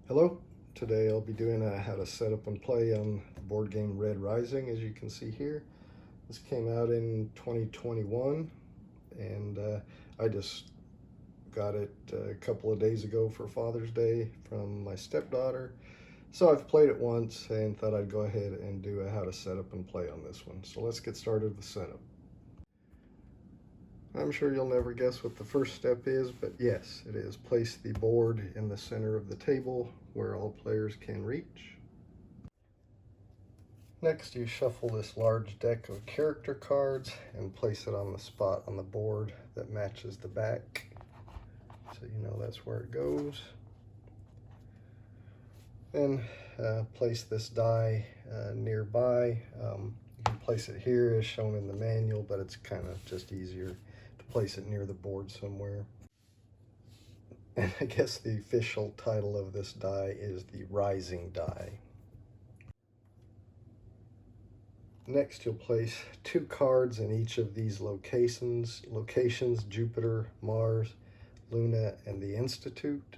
Hello, today I'll be doing how to set up and play on the board game Red Rising. As you can see here, this came out in 2021 and I just got it a couple of days ago for Father's Day from my stepdaughter. So I've played it once and thought I'd go ahead and do a how to set up and play on this one. So let's get started with setup. I'm sure you'll never guess what the first step is, but yes, it is. Place the board in the center of the table where all players can reach. Next, you shuffle this large deck of character cards and place it on the spot on the board that matches the back, so you know that's where it goes. Then place this die nearby. You can place it here as shown in the manual, but it's kind of just easier to place it near the board somewhere. And I guess the official title of this die is the Rising die. Next, you'll place 2 cards in each of these locations, Jupiter, Mars, Luna, and the Institute,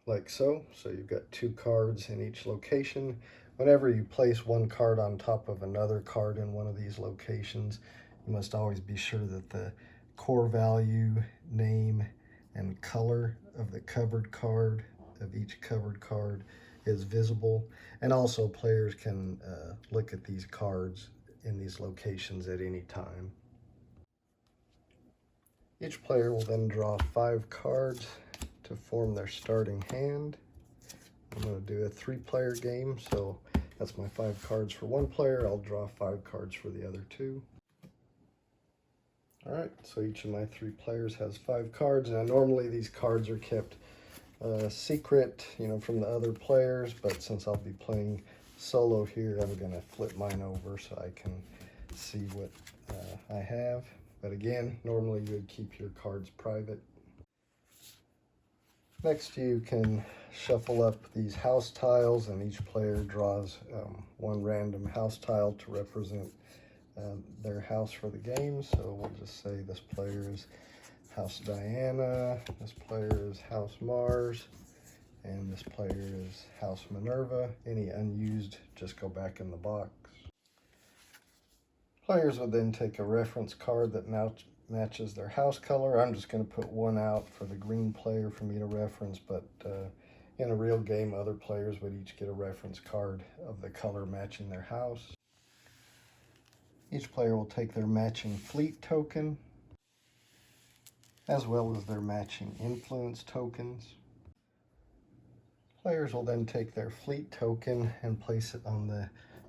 like so. So you've got 2 cards in each location. Whenever you place one card on top of another card in one of these locations, you must always be sure that the core value, name, and color of the covered card, of each covered card, is visible. And also players can look at these cards in these locations at any time. Each player will then draw 5 cards to form their starting hand. I'm going to do a 3-player game, so that's my 5 cards for one player. I'll draw 5 cards for the other 2. All right, so each of my 3 players has 5 cards. Now normally these cards are kept secret, from the other players, but since I'll be playing solo here, I'm gonna flip mine over so I can see what I have. But again, normally you would keep your cards private. Next, you can shuffle up these house tiles, and each player draws one random house tile to represent their house for the game. So we'll just say this player is House Diana, this player is House Mars, and this player is House Minerva. Any unused just go back in the box. Players would then take a reference card that matches their house color. I'm just going to put one out for the green player for me to reference, but in a real game, other players would each get a reference card of the color matching their house. Each player will take their matching fleet token, as well as their matching influence tokens. Players will then take their fleet token and place it on the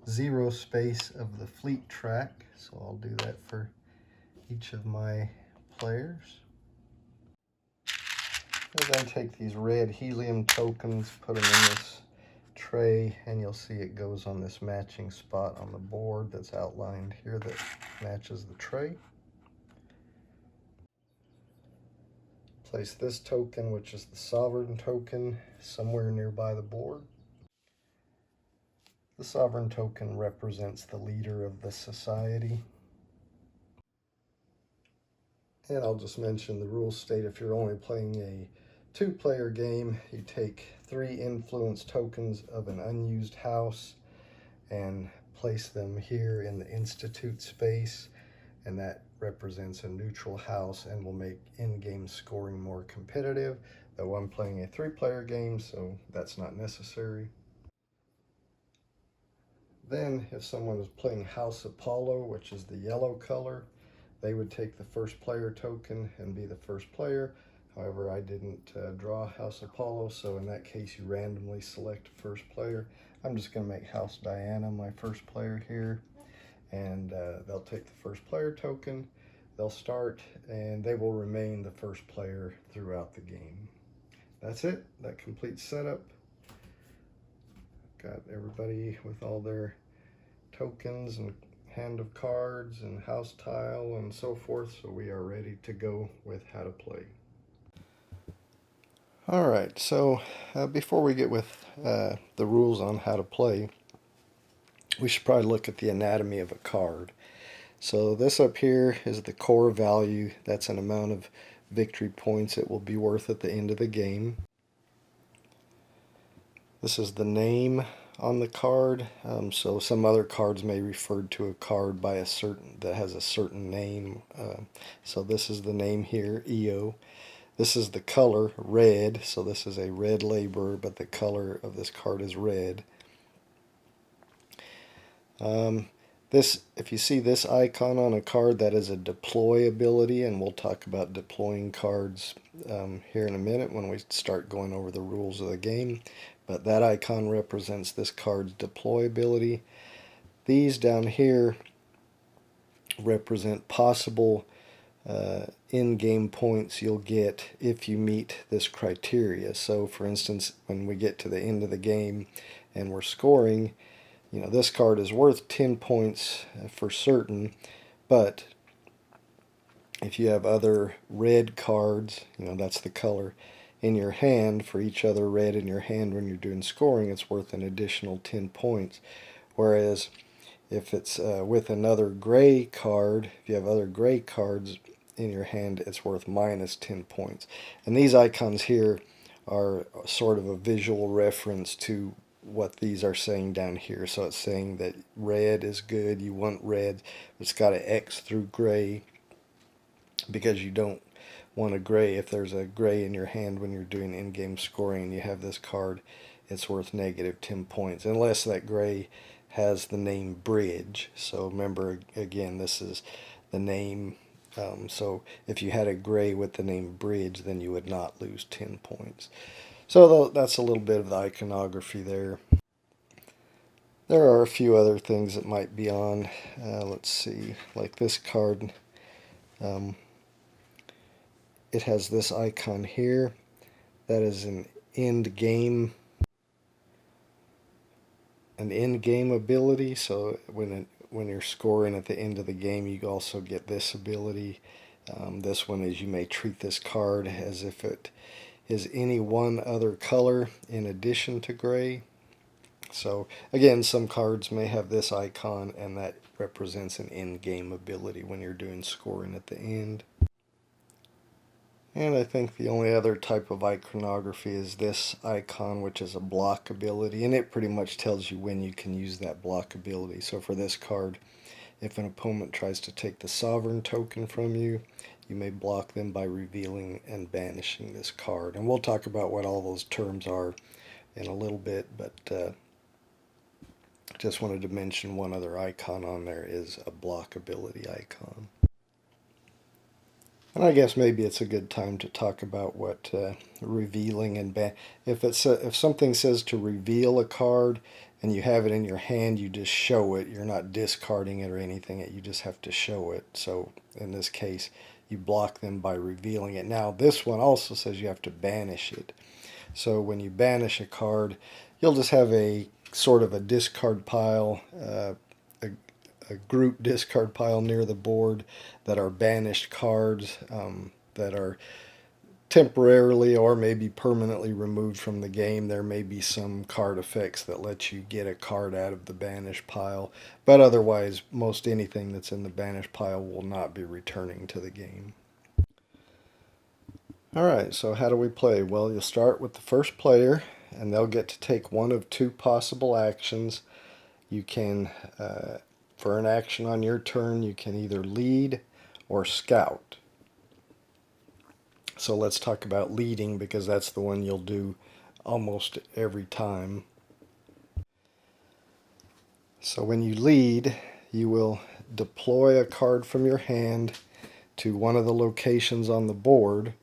0 space of the fleet track. So I'll do that for each of my players. We'll then take these red helium tokens, put them in this tray, and you'll see it goes on this matching spot on the board that's outlined here that matches the tray. Place this token, which is the sovereign token, somewhere nearby the board. The sovereign token represents the leader of the society. And I'll just mention the rules state if you're only playing a 2-player game, you take 3 influence tokens of an unused house and place them here in the Institute space, and that represents a neutral house and will make in-game scoring more competitive. Though I'm playing a 3-player game, so that's not necessary. Then, if someone is playing House Apollo, which is the yellow color, they would take the first player token and be the first player. However, I didn't draw House Apollo, so in that case, you randomly select first player. I'm just going to make House Diana my first player here, and they'll take the first player token. They'll start, and they will remain the first player throughout the game. That's it. That completes setup. Got everybody with all their tokens and hand of cards and house tile and so forth, so we are ready to go with how to play. All right, so before we get with the rules on how to play, we should probably look at the anatomy of a card. So this up here is the core value. That's an amount of victory points it will be worth at the end of the game. This is the name on the card. So some other cards may refer to a card by a certain that has a certain name. So this is the name here, EO. This is the color, red. So this is a red laborer, but the color of this card is red. If you see this icon on a card, that is a deploy ability, and we'll talk about deploying cards here in a minute when we start going over the rules of the game. But that icon represents this card's deploy ability. These down here represent possible in-game points you'll get if you meet this criteria. So for instance, when we get to the end of the game and we're scoring, you know, this card is worth 10 points for certain, but if you have other red cards, you know, that's the color, in your hand, for each other red in your hand when you're doing scoring, it's worth an additional 10 points. Whereas if it's with another gray card, if you have other gray cards in your hand, it's worth minus 10 points. And these icons here are sort of a visual reference to what these are saying down here. So it's saying that red is good, you want red, it's got an X through gray because you don't want a gray. If there's a gray in your hand when you're doing in-game scoring and you have this card, it's worth negative 10 points, unless that gray has the name bridge. So remember, again, this is the name. So if you had a gray with the name bridge, then you would not lose 10 points. So that's a little bit of the iconography there. There are a few other things that might be on. Let's see, like this card. It has this icon here. That is an end game ability. So when you're scoring at the end of the game, you also get this ability. This one is you may treat this card as if it is any one other color in addition to gray. So again, some cards may have this icon, and that represents an end-game ability when you're doing scoring at the end. And I think the only other type of iconography is this icon, which is a block ability, and it pretty much tells you when you can use that block ability. So for this card, if an opponent tries to take the sovereign token from you, you may block them by revealing and banishing this card. And we'll talk about what all those terms are in a little bit, but just wanted to mention one other icon on there is a block ability icon. And I guess maybe it's a good time to talk about what revealing and if something says to reveal a card and you have it in your hand, you just show it. You're not discarding it or anything. You just have to show it. So in this case, you block them by revealing it. Now this one also says you have to banish it. So when you banish a card, you'll just have a sort of a discard pile, a group discard pile near the board that are banished cards that are temporarily or maybe permanently removed from the game. There may be some card effects that let you get a card out of the banished pile, but otherwise most anything that's in the banished pile will not be returning to the game. Alright, so how do we play? Well, you'll start with the first player, and they'll get to take one of two possible actions. You can, for an action on your turn, you can either lead or scout. So let's talk about leading, because that's the one you'll do almost every time. So when you lead, you will deploy a card from your hand to one of the locations on the board.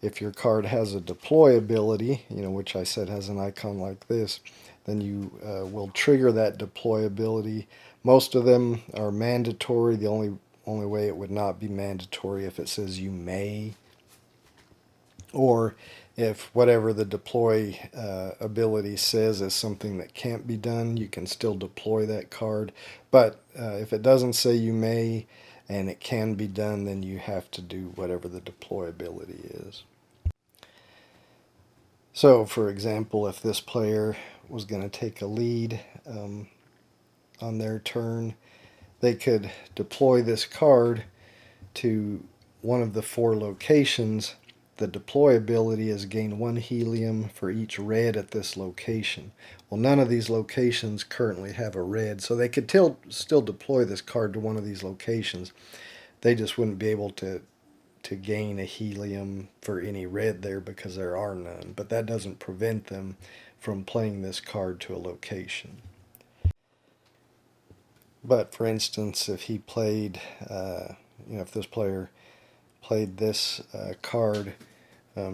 If your card has a deploy ability, which I said has an icon like this, then you will trigger that deploy ability. Most of them are mandatory. The only way it would not be mandatory if it says you may, or if whatever the deploy ability says is something that can't be done, you can still deploy that card. But if it doesn't say you may and it can be done, then you have to do whatever the deploy ability is. So, for example, if this player was going to take a lead on their turn, they could deploy this card to one of the four locations the deploy ability is gain 1 helium for each red at this location. Well, none of these locations currently have a red, so they could still deploy this card to one of these locations. They just wouldn't be able to gain a helium for any red there because there are none. But that doesn't prevent them from playing this card to a location. But for instance, if he played, if this player played this card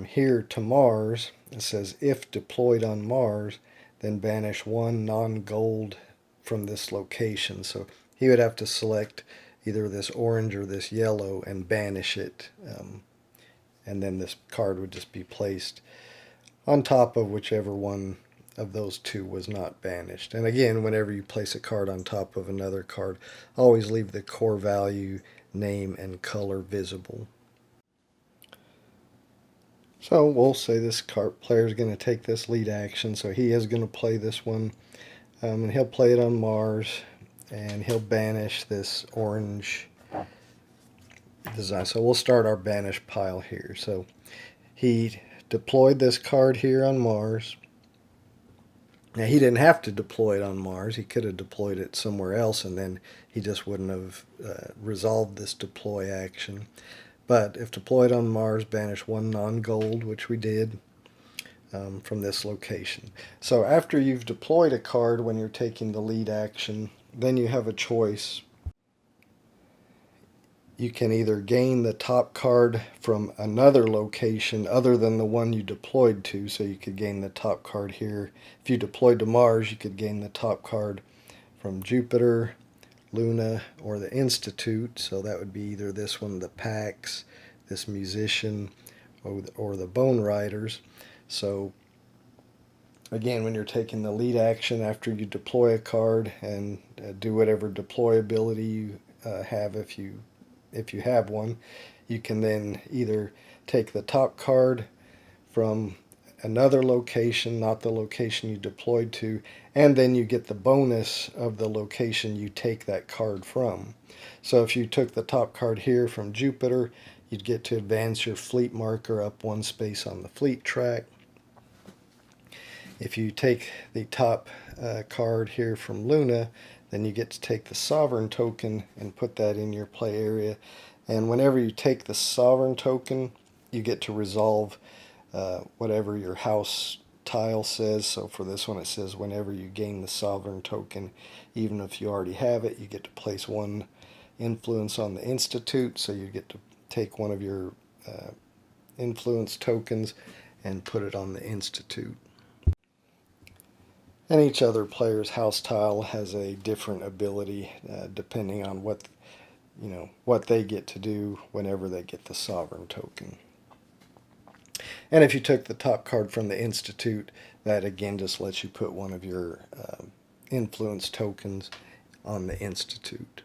here to Mars, it says if deployed on Mars, then banish 1 non-gold from this location. So he would have to select either this orange or this yellow and banish it, and then this card would just be placed on top of whichever one of those two was not banished. And again, whenever you place a card on top of another card, always leave the core value, name, and color visible. So we'll say this player is going to take this lead action, so he is going to play this one, and he'll play it on Mars, and he'll banish this orange design. So we'll start our banish pile here. So he deployed this card here on Mars. Now he didn't have to deploy it on Mars. He could have deployed it somewhere else, and then he just wouldn't have resolved this deploy action. But if deployed on Mars, banish 1 non-gold, which we did, from this location. So after you've deployed a card when you're taking the lead action, then you have a choice. You can either gain the top card from another location other than the one you deployed to. So you could gain the top card here. If you deployed to Mars, you could gain the top card from Jupiter, Luna, or the Institute. So that would be either this one, the Pax, this Musician, or the Bone Riders. So again, when you're taking the lead action after you deploy a card, and do whatever deploy ability you have, if you have one, you can then either take the top card from another location, not the location you deployed to, and then you get the bonus of the location you take that card from. So if you took the top card here from Jupiter, you'd get to advance your fleet marker up 1 space on the fleet track. If you take the top card here from Luna, then you get to take the sovereign token and put that in your play area. And whenever you take the sovereign token, you get to resolve whatever your house tile says. So for this one, it says whenever you gain the sovereign token, even if you already have it, you get to place 1 influence on the Institute. So you get to take one of your influence tokens and put it on the Institute. And each other player's house tile has a different ability depending on what they get to do whenever they get the sovereign token. And if you took the top card from the Institute, that again just lets you put one of your influence tokens on the Institute.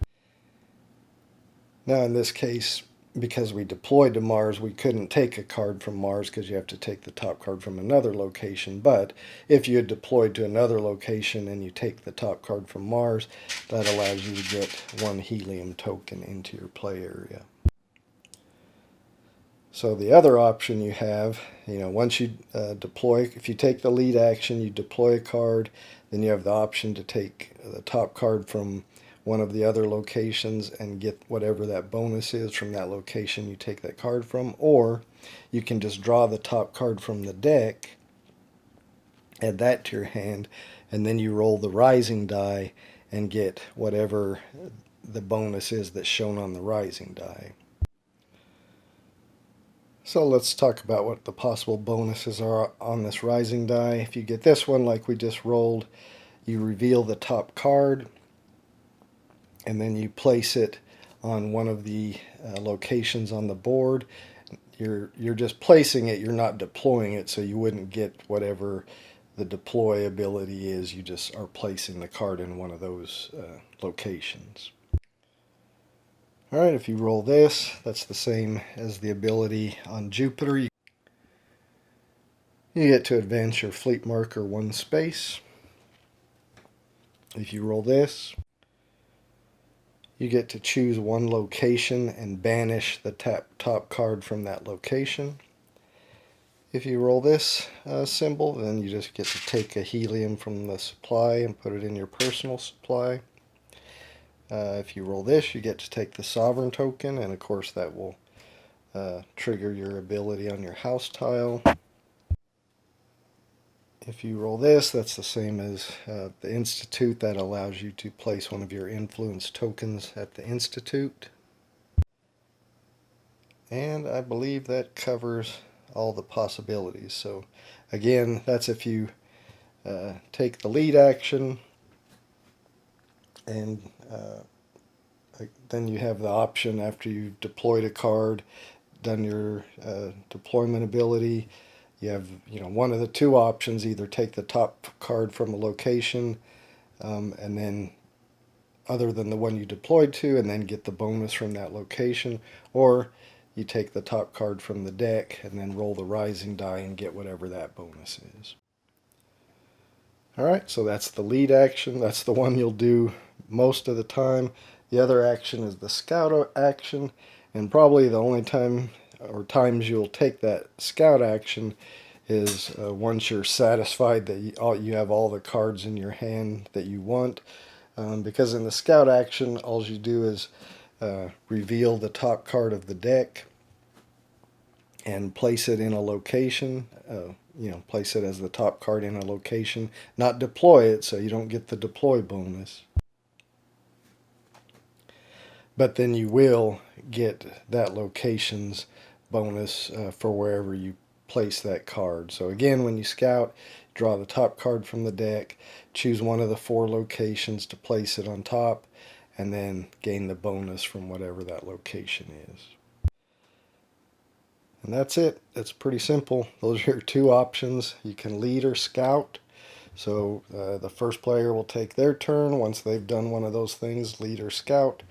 Now in this case, because we deployed to Mars, we couldn't take a card from Mars because you have to take the top card from another location. But if you had deployed to another location and you take the top card from Mars, that allows you to get 1 helium token into your play area. So the other option you have, once you deploy, if you take the lead action, you deploy a card, then you have the option to take the top card from one of the other locations and get whatever that bonus is from that location you take that card from, or you can just draw the top card from the deck, add that to your hand, and then you roll the rising die and get whatever the bonus is that's shown on the rising die. So let's talk about what the possible bonuses are on this rising die. If you get this one like we just rolled, you reveal the top card, and then you place it on one of the locations on the board. You're just placing it, you're not deploying it, so you wouldn't get whatever the deploy ability is. You just are placing the card in one of those locations. Alright, if you roll this, that's the same as the ability on Jupiter. You get to advance your fleet marker 1 space. If you roll this, you get to choose 1 location and banish the top card from that location. If you roll this symbol, then you just get to take a helium from the supply and put it in your personal supply. If you roll this, you get to take the sovereign token, and of course that will trigger your ability on your house tile. If you roll this, that's the same as the Institute. That allows you to place one of your influence tokens at the Institute. And I believe that covers all the possibilities. So again, that's if you take the lead action, and then you have the option after you've deployed a card, done your deployment ability. You have one of the two options: either take the top card from a location, and then other than the one you deployed to, and then get the bonus from that location, or you take the top card from the deck and then roll the rising die and get whatever that bonus is. Alright, so that's the lead action. That's the one you'll do most of the time. The other action is the scout action, and probably the only time or times you'll take that scout action is once you're satisfied that you have all the cards in your hand that you want. Because in the scout action, all you do is reveal the top card of the deck and place it in a location. Place it as the top card in a location, not deploy it, so you don't get the deploy bonus. But then you will get that location's bonus for wherever you place that card. So again, when you scout, draw the top card from the deck, choose one of the 4 locations to place it on top, and then gain the bonus from whatever that location is. And that's it. It's pretty simple. Those are your 2 options. You can lead or scout. So the first player will take their turn. Once they've done one of those things, lead or scout,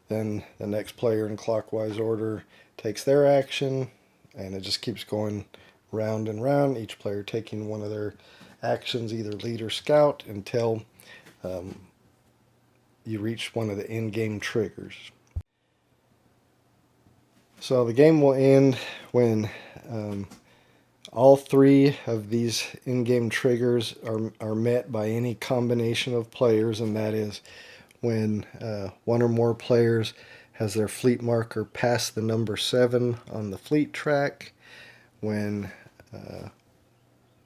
then the next player in clockwise order takes their action, and it just keeps going round and round, each player taking one of their actions, either lead or scout, until you reach one of the in-game triggers. So the game will end when all 3 of these in-game triggers are met by any combination of players, and that is when one or more players has their fleet marker past the number 7 on the fleet track, when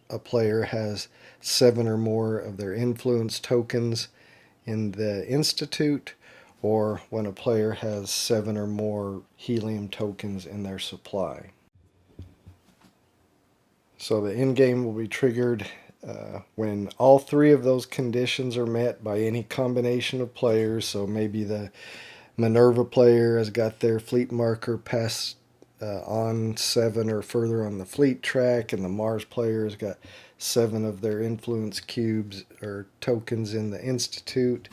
a player has 7 or more of their influence tokens in the Institute, or when a player has 7 or more helium tokens in their supply. So the end game will be triggered when all 3 of those conditions are met by any combination of players. So maybe the Minerva player has got their fleet marker past on 7 or further on the fleet track, and the Mars player has got 7 of their influence cubes or tokens in the Institute,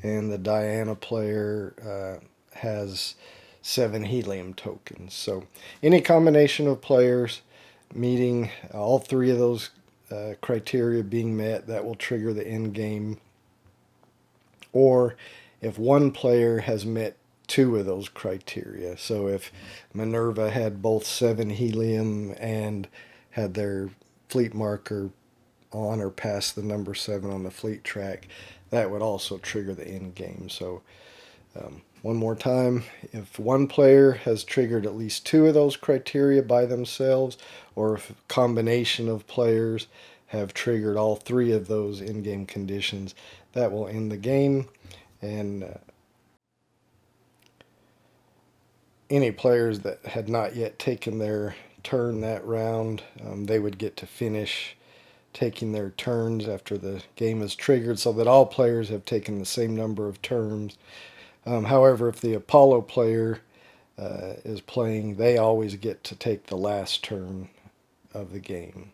and the Diana player has 7 helium tokens. So any combination of players meeting all 3 of those criteria being met, that will trigger the end game. Or if one player has met 2 of those criteria, so if Minerva had both 7 helium and had their fleet marker on or past the number 7 on the fleet track, that would also trigger the end game. So one more time, if one player has triggered at least 2 of those criteria by themselves, or if a combination of players have triggered all 3 of those in-game conditions, that will end the game. And any players that had not yet taken their turn that round, they would get to finish taking their turns after the game is triggered, so that all players have taken the same number of turns. However, if the Apollo player is playing, they always get to take the last turn of the game.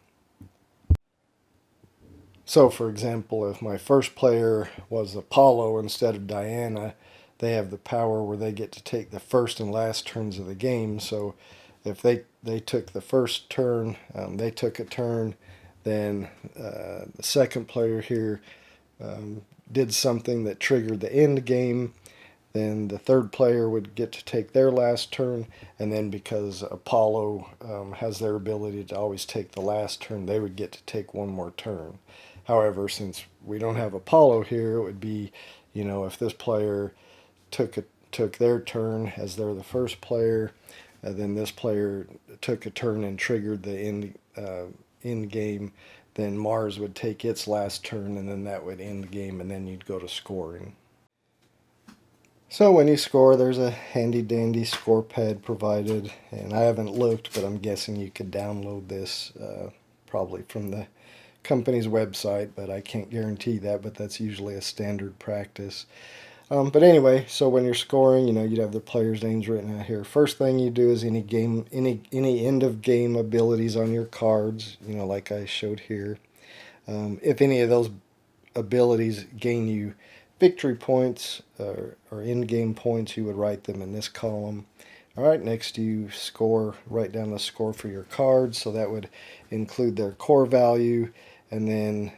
So, for example, if my first player was Apollo instead of Diana, they have the power where they get to take the first and last turns of the game. So if they took the first turn, they took a turn, then the second player here did something that triggered the end game, then the third player would get to take their last turn, and then because Apollo has their ability to always take the last turn, they would get to take one more turn. However, since we don't have Apollo here, it would be, if this player took their turn as they're the first player, then this player took a turn and triggered the end game, then Mars would take its last turn, and then that would end the game, and then you'd go to scoring. So when you score, there's a handy dandy score pad provided, and I haven't looked, but I'm guessing you could download this probably from the company's website, but I can't guarantee that, but that's usually a standard practice. But anyway, so when you're scoring, you'd have the players' names written out here. First thing you do is any end of game abilities on your cards, like I showed here. If any of those abilities gain you victory points or end game points, you would write them in this column. All right, next you write down the score for your cards, so that would include their core value, and then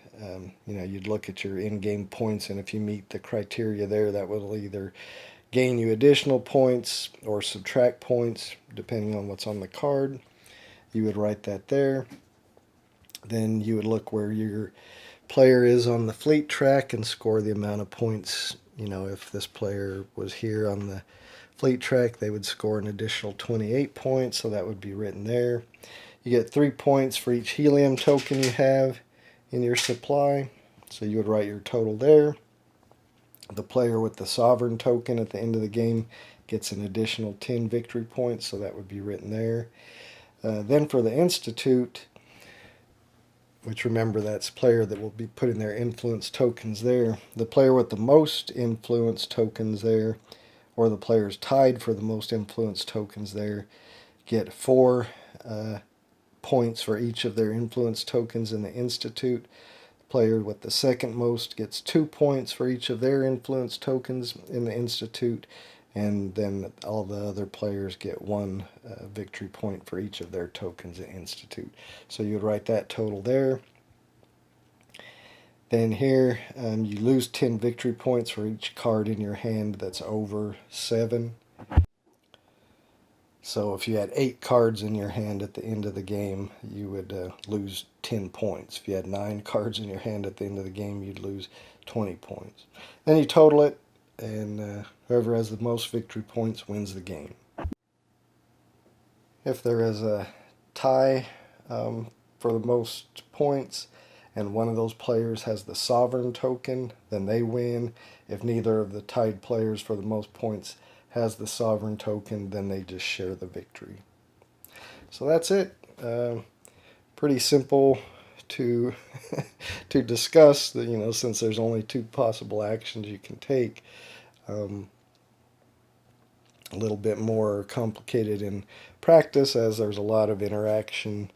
you'd look at your in-game points, and if you meet the criteria there, that will either gain you additional points or subtract points depending on what's on the card. You would write that there. Then you would look where your player is on the fleet track and score the amount of points. If this player was here on the fleet track, they would score an additional 28 points, so that would be written there. You get 3 points for each helium token you have in your supply, so you would write your total there. The player with the sovereign token at the end of the game gets an additional 10 victory points, so that would be written there. Then for the Institute, which remember that's player that will be putting their influence tokens there, the player with the most influence tokens there, or the players tied for the most influence tokens there, get 4 points for each of their influence tokens in the Institute. The player with the second most gets 2 points for each of their influence tokens in the Institute, and then all the other players get 1 victory point for each of their tokens in Institute. So you would write that total there. Then here you lose 10 victory points for each card in your hand that's over 7. So if you had 8 cards in your hand at the end of the game, you would lose 10 points. If you had 9 cards in your hand at the end of the game, you'd lose 20 points. Then you total it, and whoever has the most victory points wins the game. If there is a tie for the most points, and one of those players has the sovereign token, then they win. If neither of the tied players for the most points has the sovereign token, then they just share the victory. So that's it. Pretty simple to to discuss. Since there's only 2 possible actions you can take. A little bit more complicated in practice, as there's a lot of interaction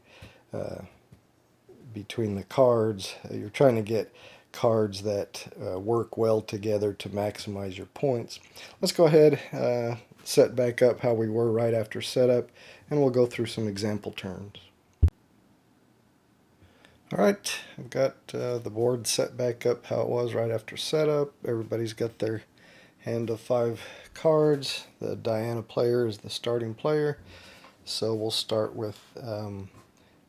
between the cards. You're trying to get cards that work well together to maximize your points. Let's go ahead, set back up how we were right after setup, and we'll go through some example turns. Alright, I've got the board set back up how it was right after setup. Everybody's got their hand of 5 cards. The Diana player is the starting player, so we'll start with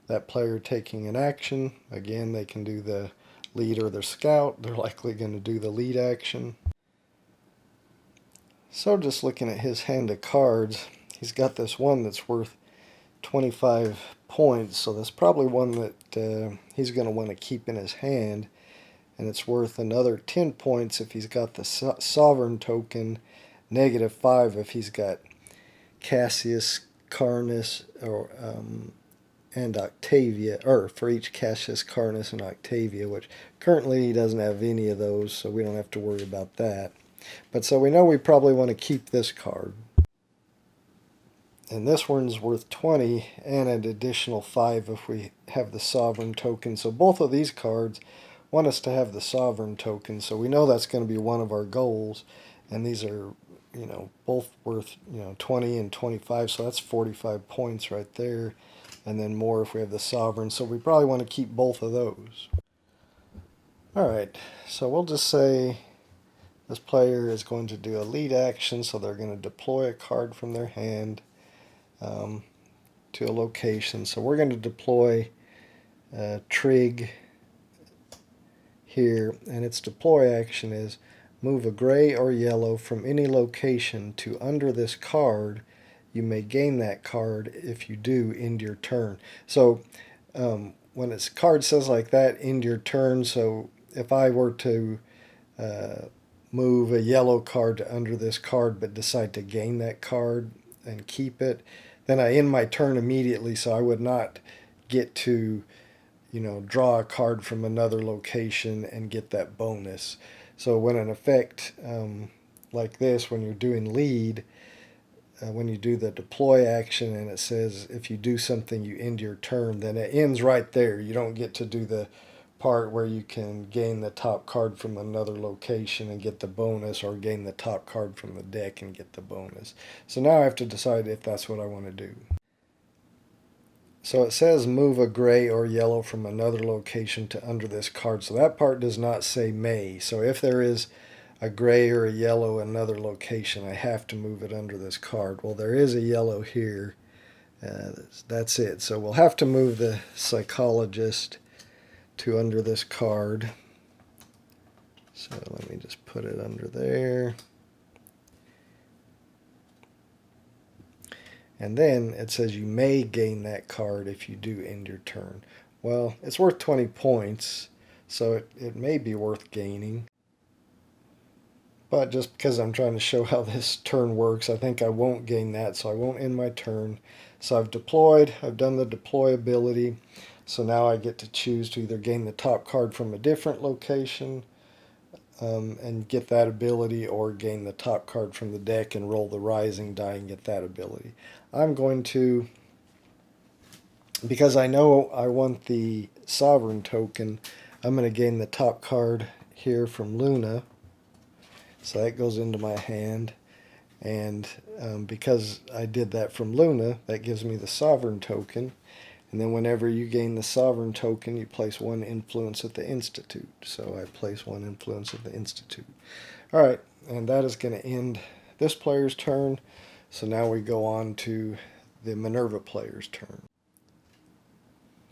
that player taking an action. Again, they can do the lead or the scout. They're likely going to do the lead action. So just looking at his hand of cards, he's got this one that's worth 25 points, so that's probably one that he's going to want to keep in his hand, and it's worth another 10 points if he's got the sovereign token, -5 if he's got Cassius, Carnus, or and Octavia, or for each Cassius, Carnus, and Octavia, which currently he doesn't have any of those, so we don't have to worry about that. But so we know we probably want to keep this card. And this one's worth 20 and an additional 5 if we have the sovereign token. So both of these cards want us to have the sovereign token, so we know that's going to be one of our goals. And these are, both worth, 20 and 25, so that's 45 points right there. And then more if we have the sovereign, so we probably want to keep both of those. Alright, so we'll just say This player is going to do a lead action, so they're going to deploy a card from their hand to a location. So we're going to deploy Trig here, and its deploy action is move a gray or yellow from any location to under this card. You may gain that card. If you do, end your turn. So when its card says like that, end your turn. So if I were to move a yellow card to under this card but decide to gain that card and keep it, then I end my turn immediately, so I would not get to draw a card from another location and get that bonus. So when an effect like this, when you're doing lead, when you do the deploy action and it says if you do something you end your turn, then it ends right there. You don't get to do the part where you can gain the top card from another location and get the bonus, or gain the top card from the deck and get the bonus. So now I have to decide if that's what I want to do. So it says move a gray or yellow from another location to under this card. So that part does not say may. So if there is a gray or a yellow in another location, I have to move it under this card. Well, there is a yellow here. That's it. So we'll have to move the Psychologist to under this card. So let me just put it under there. And then it says you may gain that card if you do end your turn. Well, it's worth 20 points, so it may be worth gaining. But just because I'm trying to show how this turn works, I think I won't gain that, so I won't end my turn. So I've deployed, I've done the deploy ability, so now I get to choose to either gain the top card from a different location and get that ability, or gain the top card from the deck and roll the rising die and get that ability. I'm going to, because I know I want the Sovereign token, I'm going to gain the top card here from Luna. So that goes into my hand, and because I did that from Luna, that gives me the Sovereign token. And then whenever you gain the Sovereign token, you place one influence at the Institute. So I place one influence at the Institute. Alright, and that is going to end this player's turn. So now we go on to the Minerva player's turn.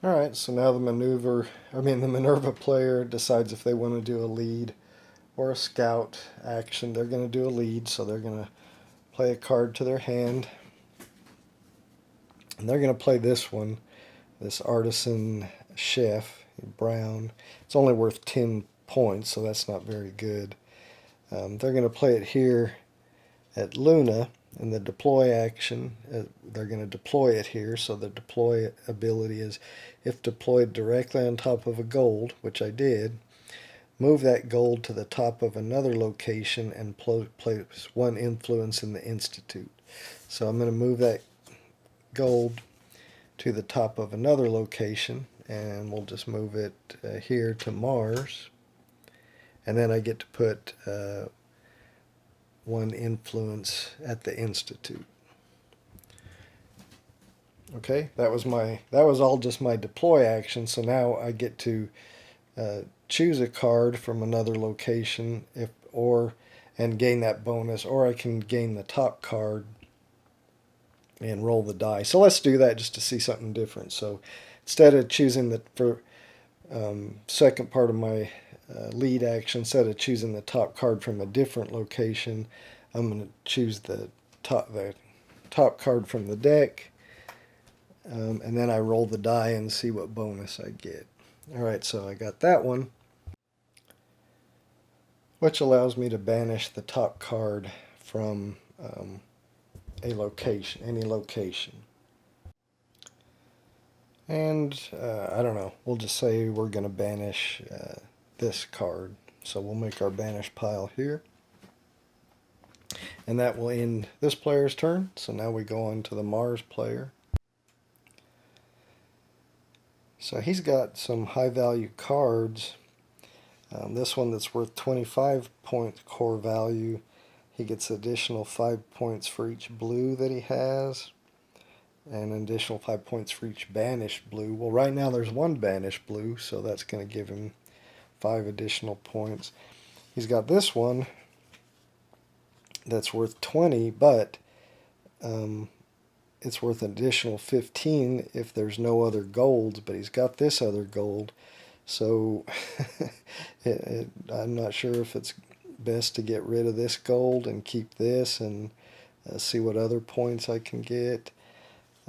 Alright, so now the Minerva player decides if they want to do a lead or a scout action. They're going to do a lead, so they're going to play a card to their hand. And they're going to play this one, this Artisan Chef, Brown. It's only worth 10 points, so that's not very good. They're going to play it here at Luna, and the deploy action, they're going to deploy it here, so the deploy ability is if deployed directly on top of a gold, which I did, move that gold to the top of another location and place one influence in the Institute. So I'm going to move that gold to the top of another location, and we'll just move it here to Mars. And then I get to put one influence at the Institute. Okay, that was all just my deploy action. So now I get to choose a card from another location and gain that bonus, or I can gain the top card and roll the die. So let's do that just to see something different. So instead of choosing the second part of my lead action, instead of choosing the top card from a different location, I'm going to choose the top card from the deck, and then I roll the die and see what bonus I get. Alright, so I got that one, which allows me to banish the top card from a location, any location. And I don't know, we'll just say we're going to banish this card. So we'll make our banish pile here. And that will end this player's turn. So now we go on to the Mars player. So he's got some high value cards. This one that's worth 25 points core value. He gets additional 5 points for each blue that he has, and an additional 5 points for each banished blue. Well, right now there's one banished blue, so that's going to give him 5 additional points. He's got this one, that's worth 20, but it's worth an additional 15 if there's no other golds, but he's got this other gold. So I'm not sure if it's best to get rid of this gold and keep this and see what other points I can get.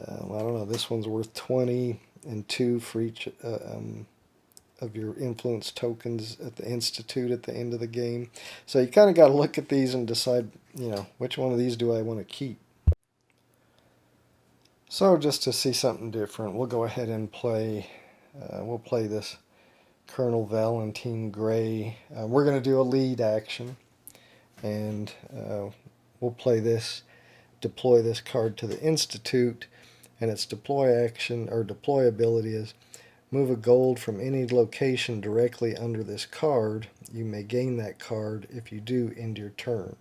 I don't know, this one's worth 20 and 2 for each of your influence tokens at the Institute at the end of the game. So you kind of got to look at these and decide, which one of these do I want to keep. So just to see something different, we'll go ahead and we'll play this Colonel Valentine Gray. We're going to do a lead action, and we'll play this, deploy this card to the Institute, and its deploy action or deploy ability is move a gold from any location directly under this card. You may gain that card. If you do, end your turn.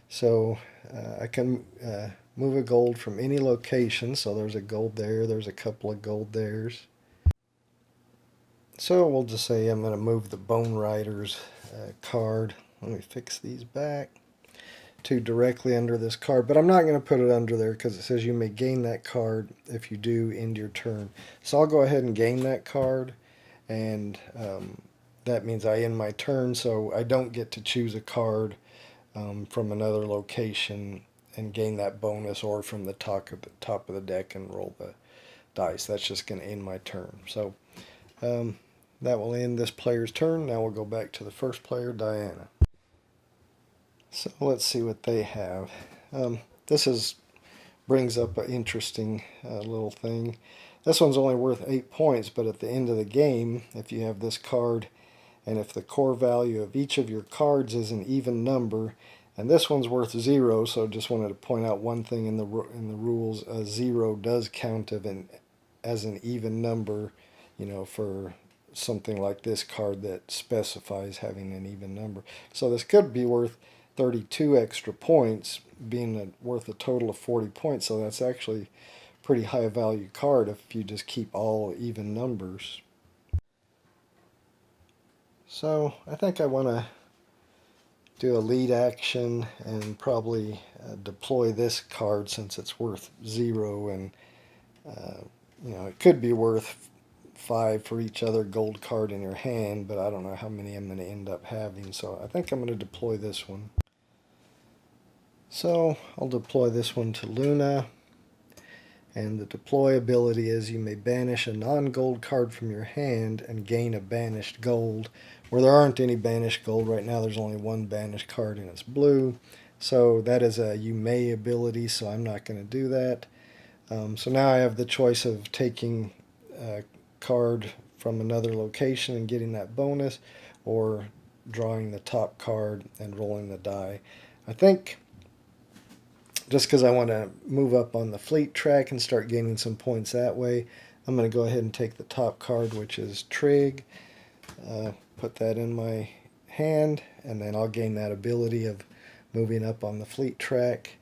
So I can move a gold from any location. So there's a gold there. There's a couple of gold there's. So we'll just say I'm going to move the Bone Riders card. Let me fix these back to directly under this card, but I'm not going to put it under there because it says you may gain that card. If you do, end your turn. So I'll go ahead and gain that card, and that means I end my turn, so I don't get to choose a card from another location and gain that bonus, or from the top of the deck and roll the dice. That's just going to end my turn. So that will end this player's turn. Now we'll go back to the first player, Diana. So let's see what they have. This brings up an interesting little thing. This one's only worth 8 points, but at the end of the game, if you have this card, and if the core value of each of your cards is an even number, and this one's worth 0, so just wanted to point out one thing in the rules: 0 does count as an even number, for something like this card that specifies having an even number. So this could be worth 32 extra points, being worth a total of 40 points. So that's actually a pretty high value card if you just keep all even numbers. So I think I want to do a lead action and probably deploy this card since it's worth 0, and it could be worth 5 for each other gold card in your hand, but I don't know how many I'm going to end up having, so I think I'm going to deploy this one. So I'll deploy this one to Luna, and the deploy ability is you may banish a non-gold card from your hand and gain a banished gold. Where there aren't any banished gold right now, there's only one banished card and it's blue. So that is a you may ability, so I'm not going to do that. So now I have the choice of taking a card from another location and getting that bonus, or drawing the top card and rolling the die. I think just because I want to move up on the fleet track and start gaining some points that way, I'm going to go ahead and take the top card, which is Trig, put that in my hand, and then I'll gain that ability of moving up on the fleet track.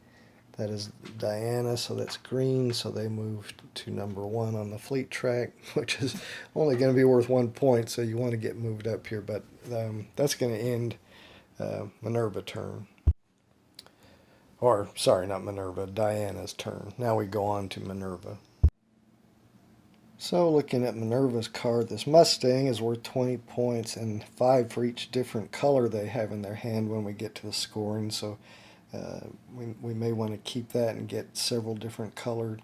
That is Diana, so that's green, so they moved to number 1 on the fleet track, which is only going to be worth 1 point, so you want to get moved up here, but that's going to end Minerva turn. Or, sorry, not Minerva, Diana's turn. Now we go on to Minerva. So looking at Minerva's card, this Mustang is worth 20 points and 5 for each different color they have in their hand when we get to the scoring. So we may want to keep that and get several different colored.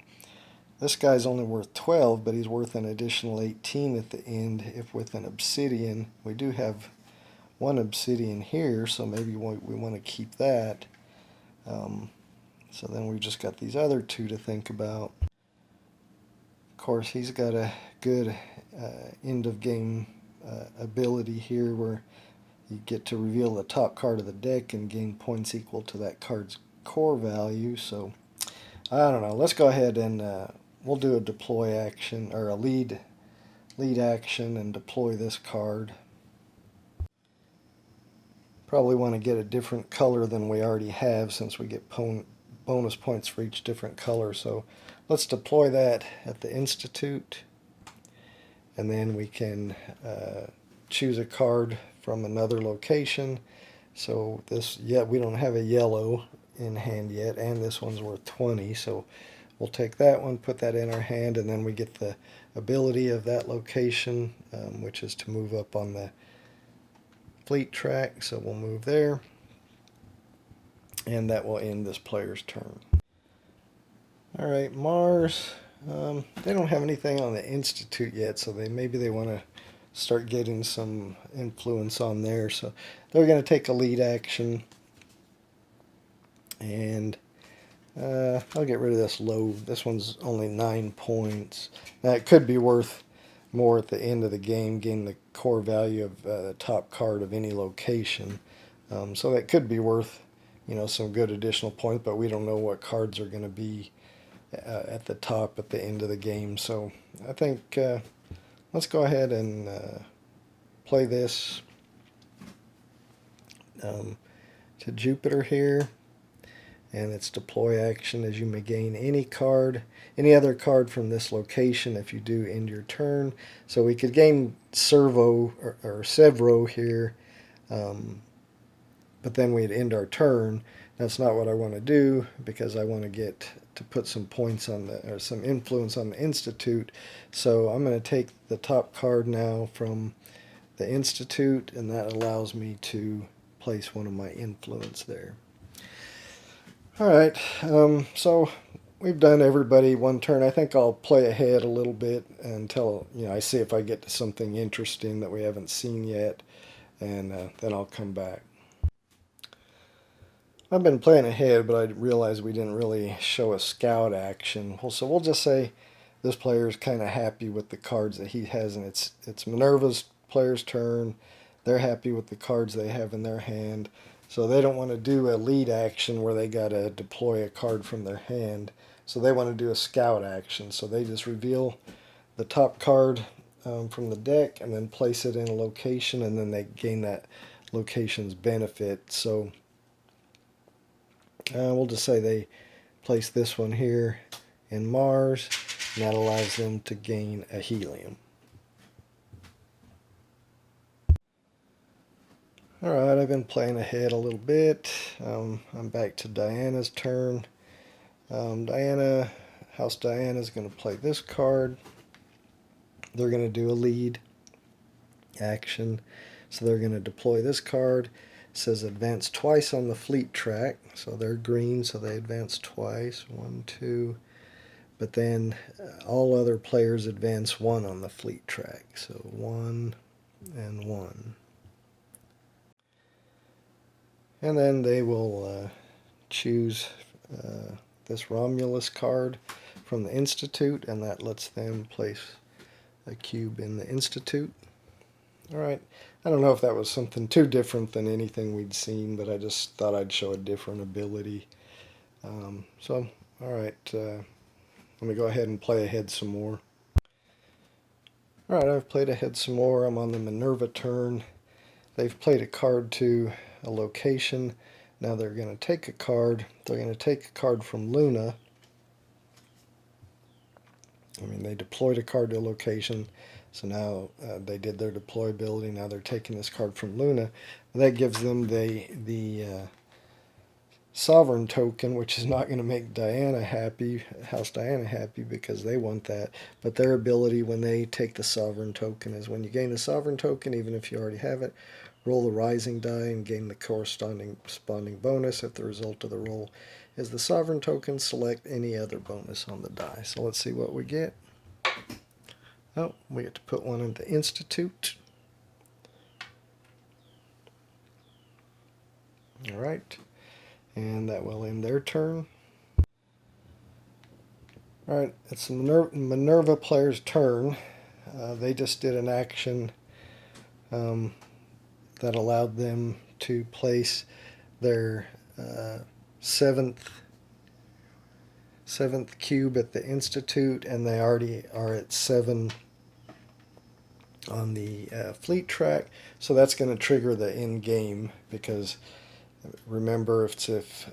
This guy's only worth 12, but he's worth an additional 18 at the end if with an obsidian. We do have one obsidian here, so maybe we want to keep that. So then we've just got these other 2 to think about. Of course, he's got a good end of game ability here where you get to reveal the top card of the deck and gain points equal to that card's core value. So I don't know. Let's go ahead and we'll do a deploy action, or a lead action, and deploy this card. Probably want to get a different color than we already have since we get bonus points for each different color. So let's deploy that at the Institute, and then we can choose a card from another location. So this, yeah, we don't have a yellow in hand yet, and this one's worth 20. So we'll take that one, put that in our hand, and then we get the ability of that location, which is to move up on the fleet track. So we'll move there, and that will end this player's turn. All right, Mars. They don't have anything on the Institute yet, so maybe they want to start getting some influence on there. So they're going to take a lead action, and I'll get rid of this low. This one's only 9 points. Now it could be worth more at the end of the game, gain the core value of the top card of any location. So that could be worth, some good additional points, but we don't know what cards are going to be at the top at the end of the game. So I think let's go ahead and play this to Jupiter here, and its deploy action as you may gain any other card from this location if you do end your turn. So we could gain Servo or Sevro here, but then we'd end our turn. That's not what I want to do, because I want to get to put some points on or some influence on the Institute. So I'm going to take the top card now from the Institute, and that allows me to place one of my influence there. All right, so we've done everybody one turn. I think I'll play ahead a little bit until I see if I get to something interesting that we haven't seen yet, and then I'll come back. I've been playing ahead, but I realized we didn't really show a scout action. So we'll just say this player is kind of happy with the cards that he has, and it's Minerva's player's turn. They're happy with the cards they have in their hand, so they don't want to do a lead action where they got to deploy a card from their hand. So they want to do a scout action. So they just reveal the top card from the deck and then place it in a location, and then they gain that location's benefit. So we'll just say they place this one here in Mars, and that allows them to gain a helium. Alright, I've been playing ahead a little bit. I'm back to Diana's turn. House Diana is going to play this card. They're going to do a lead action. So they're going to deploy this card. It says advance twice on the fleet track. So they're green, so they advance twice. 1, 2. But then all other players advance 1 on the fleet track. So 1 and 1. And then they will choose this Romulus card from the Institute, and that lets them place a cube in the Institute. Alright, I don't know if that was something too different than anything we'd seen, but I just thought I'd show a different ability. Alright, let me go ahead and play ahead some more. Alright, I've played ahead some more. I'm on the Minerva turn. They've played a card to a location. Now they're going to take a card. They're going to take a card from Luna. They deployed a card to a location. So now they did their deploy ability. Now they're taking this card from Luna. That gives them the Sovereign token, which is not going to make Diana happy, House Diana happy, because they want that. But their ability when they take the Sovereign token is when you gain the Sovereign token, even if you already have it, roll the rising die and gain the corresponding bonus. If the result of the roll is the Sovereign token, select any other bonus on the die. So let's see what we get. Oh, we get to put one in the Institute. All right, and that will end their turn. All right, it's the Minerva player's turn. They just did an action that allowed them to place their seventh cube at the Institute, and they already are at 7 on the fleet track. So that's going to trigger the end game, because remember, if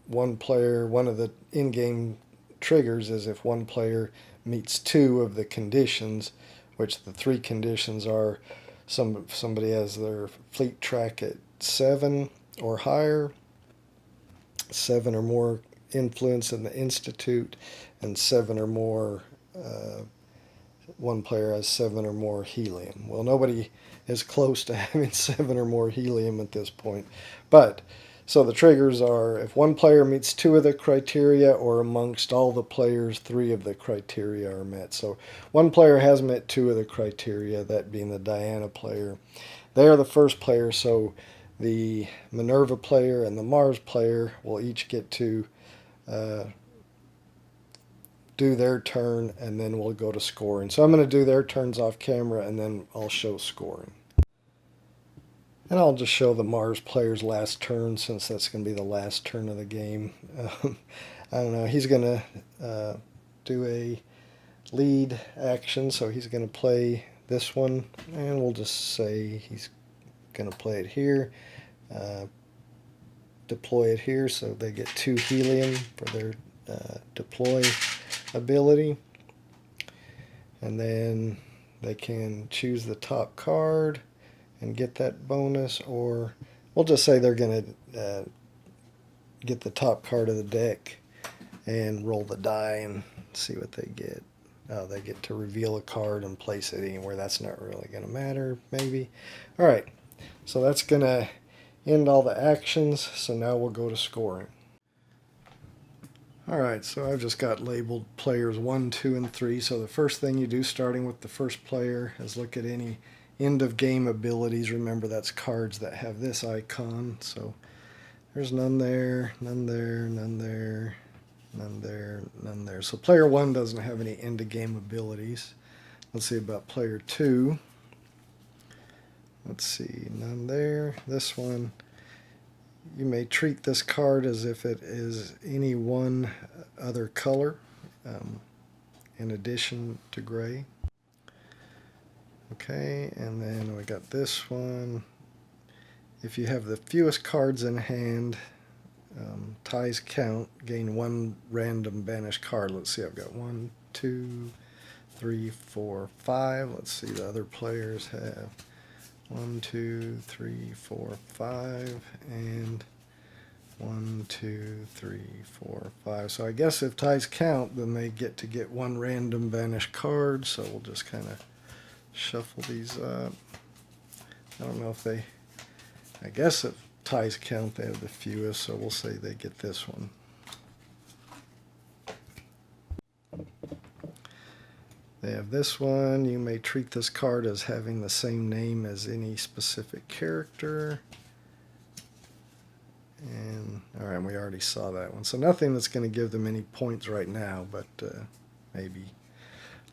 one of the in-game triggers is if one player meets 2 of the conditions, which the 3 conditions are somebody has their fleet track at 7 or higher, 7 or more influence in the Institute, and 7 or more, one player has 7 or more helium. Well, nobody is close to having 7 or more helium at this point. But, so the triggers are if one player meets 2 of the criteria, or amongst all the players 3 of the criteria are met. So one player has met 2 of the criteria, that being the Diana player. They are the first player, so the Minerva player and the Mars player will each get to do their turn, and then we'll go to scoring. So I'm going to do their turns off camera, and then I'll show scoring. And I'll just show the Mars player's last turn, since that's going to be the last turn of the game. I don't know, he's going to do a lead action, so he's going to play this one, and we'll just say he's going to play it here, deploy it here, so they get 2 helium for their deploy ability. And then they can choose the top card and get that bonus, or we'll just say they're going to get the top card of the deck and roll the die and see what they get. They get to reveal a card and place it anywhere. That's not really going to matter, maybe. Alright, so that's going to end all the actions, so now we'll go to scoring. Alright, so I've just got labeled players 1, 2, and 3. So the first thing you do, starting with the first player, is look at any end of game abilities. Remember, that's cards that have this icon. So there's none there, none there, none there, none there, none there. So player 1 doesn't have any end of game abilities. Let's see about player 2. Let's see, none there. This one, you may treat this card as if it is any one other color in addition to gray. Okay, and then we got this one. If you have the fewest cards in hand, ties count, gain 1 random banished card. Let's see, I've got 1, 2, 3, 4, 5. Let's see, the other players have 1, 2, 3, 4, 5, and 1, 2, 3, 4, 5. So I guess if ties count, then they get to get 1 random banished card. So we'll just kind of shuffle these up. I don't know if they, I guess if ties count, they have the fewest, so we'll say they get this one. They have this one. You may treat this card as having the same name as any specific character. And alright, we already saw that one. So nothing that's going to give them any points right now, but maybe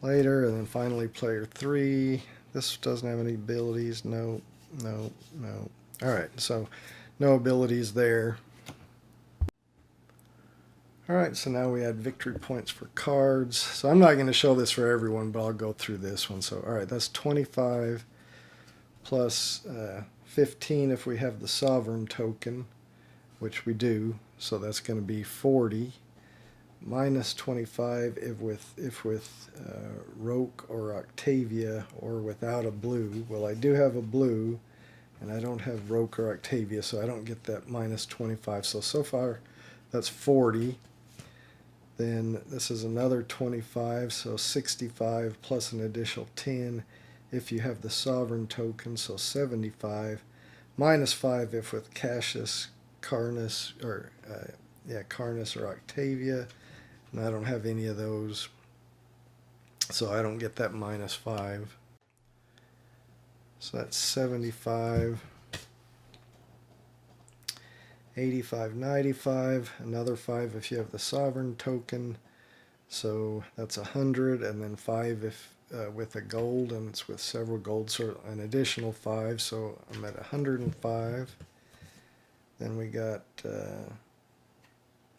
later. And then finally player 3. This doesn't have any abilities. No, no, no. Alright, so no abilities there. Alright, so now we add victory points for cards. So I'm not going to show this for everyone, but I'll go through this one. So alright, that's 25 plus 15 if we have the sovereign token, which we do. So that's going to be 40. Minus 25 if with Roke or Octavia, or without a blue. Well, I do have a blue, and I don't have Roke or Octavia, so I don't get that minus 25. So far, that's 40. Then this is another 25, so 65 plus an additional 10 if you have the sovereign token, so 75. Minus 5 if with Cassius, Carnus, or Carnus or Octavia. And I don't have any of those, so I don't get that minus 5. So that's 75, 85, 95, another 5 if you have the sovereign token, so that's 100, and then 5 if with a gold, and it's with several gold, so an additional 5, so I'm at 105. Then we got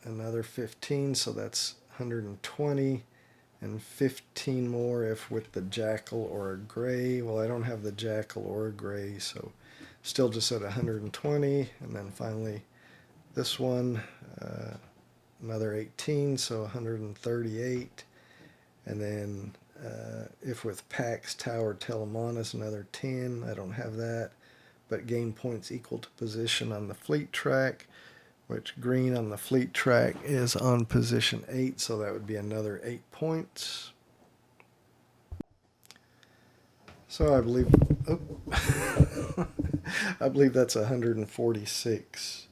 another 15, so that's 120, and 15 more if with the jackal or a gray. Well, I don't have the jackal or a gray, so still just at 120. And then finally this one, another 18, so 138, and then If with Pax, Tower, Telemanus, another 10. I don't have that. But gain points equal to position on the fleet track, which green on the fleet track is on position 8, so that would be another 8 points. So I believe, I believe that's 146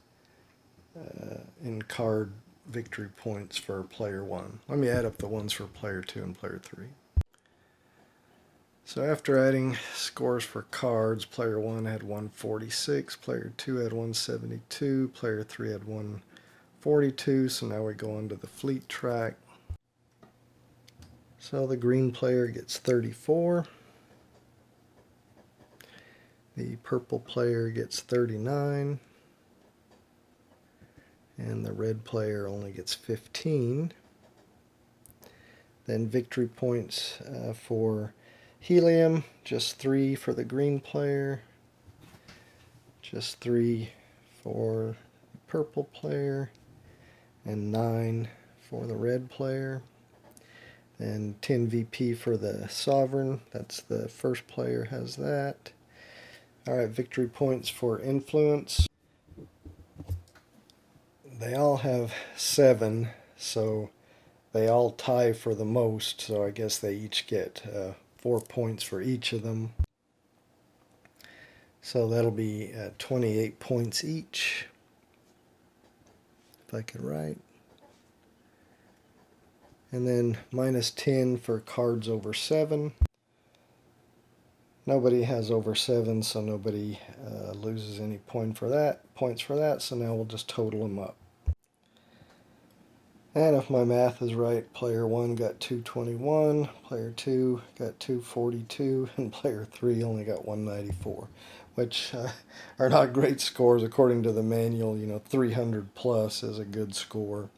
in card victory points for player 1. Let me add up the ones for player 2 and player 3. So after adding scores for cards, player 1 had 146, player 2 had 172, player 3 had 142, so now we go on to the fleet track. So the green player gets 34. The purple player gets 39. And the red player only gets 15. Then victory points for helium, just 3 for the green player, just 3 for the purple player, and 9 for the red player. And 10 VP for the sovereign, that's the first player has that. Alright, victory points for influence. They all have 7, so they all tie for the most, so I guess they each get 4 points for each of them. So that'll be 28 points each, if I could write. And then minus 10 for cards over 7. Nobody has over 7, so nobody loses any points for that, so now we'll just total them up. And if my math is right, player 1 got 221, player 2 got 242, and player 3 only got 194, which are not great scores according to the manual. 300 plus is a good score.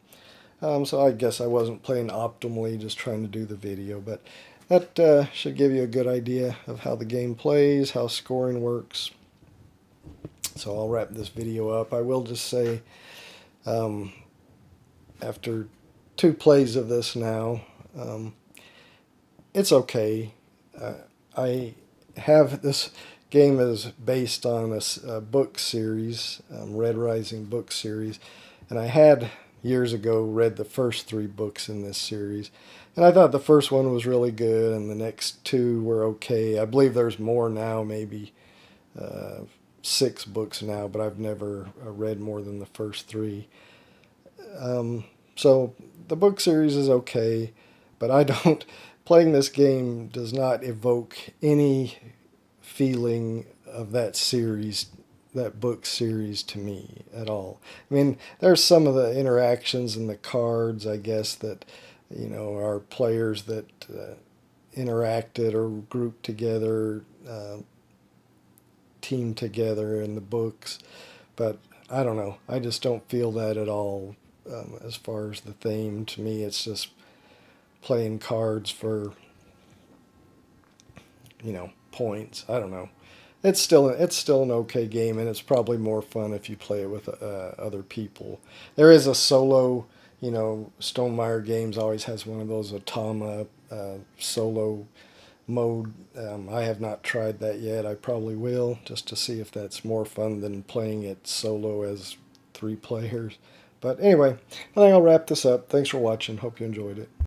So I guess I wasn't playing optimally, just trying to do the video, but that should give you a good idea of how the game plays, how scoring works. So I'll wrap this video up. I will just say, after 2 plays of this now, it's okay. I have this game is based on a book series, Red Rising book series, and I had years ago read the first 3 books in this series, and I thought the first one was really good and the next 2 were okay. I believe there's more now, maybe 6 books now, but I've never read more than the first 3. So the book series is okay, but I don't, playing this game does not evoke any feeling of that series, that book series to me at all. I mean, there's some of the interactions and the cards, I guess, that, are players that interacted or grouped together, teamed together in the books, but I don't know. I just don't feel that at all. As far as the theme, to me, it's just playing cards for, points. I don't know. It's still an okay game, and it's probably more fun if you play it with other people. There is a solo, Stonemaier Games always has one of those Automa solo mode. I have not tried that yet. I probably will, just to see if that's more fun than playing it solo as 3 players. But anyway, I think I'll wrap this up. Thanks for watching. Hope you enjoyed it.